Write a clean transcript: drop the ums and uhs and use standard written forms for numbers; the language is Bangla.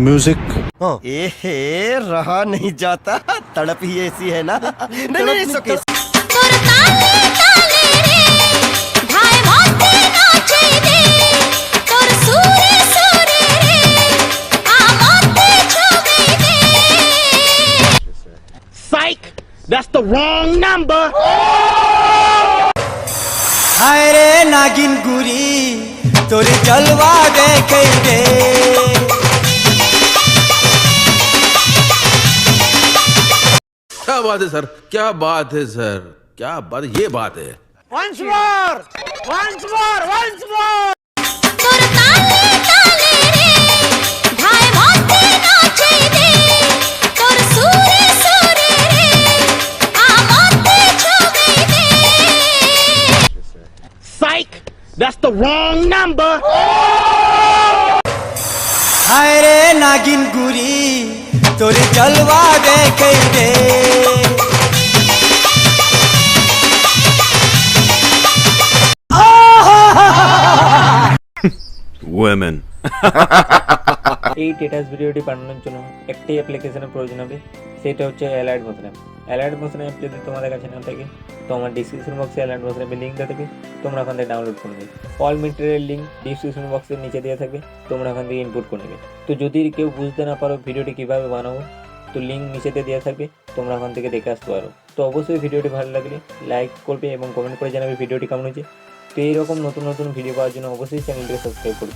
म्यूजिक। एहे रहा नहीं जाता, तड़प ही ऐसी है ना। नहीं सके Psych! That's the wrong number! हाय रे नागिन गुरी तोर जलवा देखे रे। क्या बात है सर, क्या बात है सर, क्या बात, ये बात है। Once more! Once more! Once more! Psych! That's the wrong number! हाय रे नागिन गुरी तोर जलवा देखे रे। Women। এই স্ট্যাটাস ভিডিওটি বানানোর জন্য একটি অ্যাপ্লিকেশনের প্রয়োজন হবে, সেটা হচ্ছে allied motion app. Allied motion app যদি তোমাদের কাছে না থাকে তো আমার ডিসক্রিপশন বক্সে অ্যালাইট মোশন অ্যাপের লিঙ্ক দেওয়া থাকবে, তোমরা ওখান থেকে ডাউনলোড করে নেবে। অল মেটেরিয়াল লিঙ্ক ডিসক্রিপশন বক্সের নিচে দেওয়া থাকবে, তোমরা ওখান থেকে ইনপুট করে নেবে। তো যদি কেউ বুঝতে না পারো ভিডিওটি কীভাবে বানাবো, তো লিঙ্ক নিচেতে দেওয়া থাকবে, তোমরা ওখান থেকে দেখে আসতে পারো। তো অবশ্যই ভিডিওটি ভালো লাগলে লাইক করবে এবং কমেন্ট করে জানাবে ভিডিওটি কেমন হয়েছে। তো এইরকম নতুন নতুন ভিডিও পাওয়ার জন্য অবশ্যই চ্যানেলটিকে সাবস্ক্রাইব করবে।